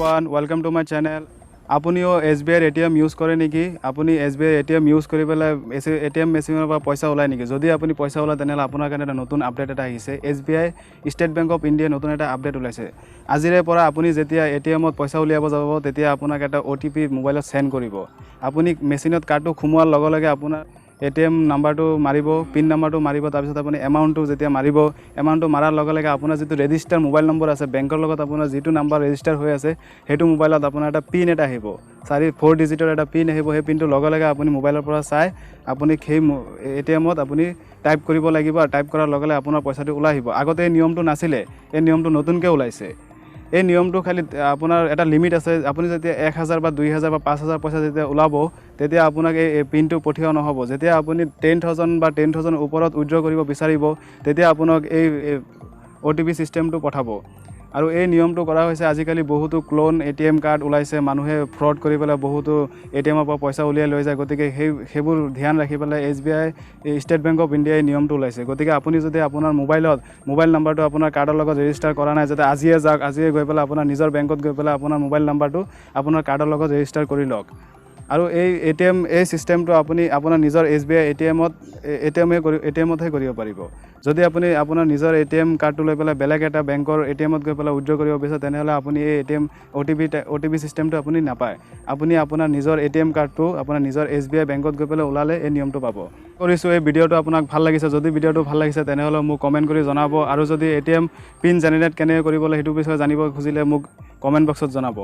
everyone, welcome to my channel. আপুনিও SBI ATM use কৰে নেকি? আপুনি SBI ATM ইউজ কৰি পেলাই ATM মেচিনৰ পৰা পইচা ওলাই নেকি? যদি আপুনি পইচা ওলাই তেনেহ'লে আপোনাৰ কাৰণে এটা নতুন আপডেট এটা আহিছে। SBI state bank of India নতুন এটা আপডেট ওলাইছে। আজিৰে পৰা আপুনি যেতিয়া ATMত পইচা উলিয়াব যাব তেতিয়া আপোনাক এটা OTP মোবাইলত সেন্ড কৰিব। আপুনি মেচিনত কাৰ্ডটো খুমোৱাৰ লগে লগে আপোনাৰ ATM নাম্বাৰটো মাৰিব, পিন নাম্বাৰটো মাৰিব, তাৰপিছত আপুনি এমাউণ্টটো যেতিয়া মাৰিব, এমাউণ্টটো মাৰাৰ লগে লগে আপোনাৰ যিটো ৰেজিষ্টাৰ মোবাইল নম্বৰ আছে, বেংকৰ লগত আপোনাৰ যিটো নাম্বাৰ ৰেজিষ্টাৰ হৈ আছে, সেইটো মোবাইলত আপোনাৰ এটা পিন এটা আহিব। 4 ডিজিটৰ এটা পিন আহিব। সেই পিনটো লগে লগে আপুনি মোবাইলৰ পৰা চাই আপুনি সেই ATMত আপুনি টাইপ কৰিব লাগিব আৰু টাইপ কৰাৰ লগে লগে আপোনাৰ পইচাটো ওলাই আহিব। আগতে এই নিয়মটো নাছিলে, এই নিয়মটো নতুনকৈ ওলাইছে। এই নিয়মটো খালি আপোনাৰ এটা লিমিট আছে। আপুনি যেতিয়া 1000 বা 2000 বা 5000 পইচা যেতিয়া ওলাব তেতিয়া আপোনাক এই পিনটো পঠিওৱা নহ'ব। যেতিয়া আপুনি 10,000 বা 10,000 ওপৰত উইথড্ৰ কৰিব বিচাৰিব তেতিয়া আপোনাক এই OTP চিষ্টেমটো পঠাব। আৰু এই নিয়মটো কৰা হৈছে আজিকালি বহুতো ক্লোন ATM কাৰ্ড ওলাইছে, মানুহে ফ্ৰড কৰি পেলাই বহুতো ATMৰ পৰা পইচা উলিয়াই লৈ যায়। গতিকে সেইবোৰ ধ্যান ৰাখি পেলাই SBI ষ্টেট বেংক অফ ইণ্ডিয়াই নিয়মটো ওলাইছে। গতিকে আপুনি যদি আপোনাৰ মোবাইল নাম্বাৰটো আপোনাৰ কাৰ্ডৰ লগত ৰেজিষ্টাৰ কৰা নাই, যাতে আজিয়ে যাওক, আজিয়ে গৈ পেলাই আপোনাৰ নিজৰ বেংকত গৈ পেলাই আপোনাৰ মোবাইল নাম্বাৰটো আপোনাৰ কাৰ্ডৰ লগত ৰেজিষ্টাৰ কৰি লওক। আৰু এই চিষ্টেমটো আপুনি আপোনাৰ নিজৰ SBI ATMতহে কৰিব পাৰিব। যদি আপুনি আপোনাৰ নিজৰ ATM কাৰ্ডটো লৈ পেলাই বেলেগ এটা বেংকৰ ATMত গৈ পেলাই উইথড্ৰ কৰিব বিচাৰে তেনেহ'লে আপুনি এই OTP চিষ্টেমটো আপুনি নাপায়। আপুনি আপোনাৰ নিজৰ ATM কাৰ্ডটো আপোনাৰ নিজৰ SBI বেংকত গৈ পেলাই ওলালে এই নিয়মটো পাব। কৰিছোঁ এই ভিডিঅ'টো আপোনাক ভাল লাগিছে। যদি ভিডিঅ'টো ভাল লাগিছে তেনেহ'লে মোক কমেণ্ট কৰি জনাব। আৰু যদি ATM পিন জেনেৰেট কেনেকৈ কৰিবলৈ সেইটো বিষয়ে জানিব খুজিলে মোক কমেণ্ট বক্সত জনাব।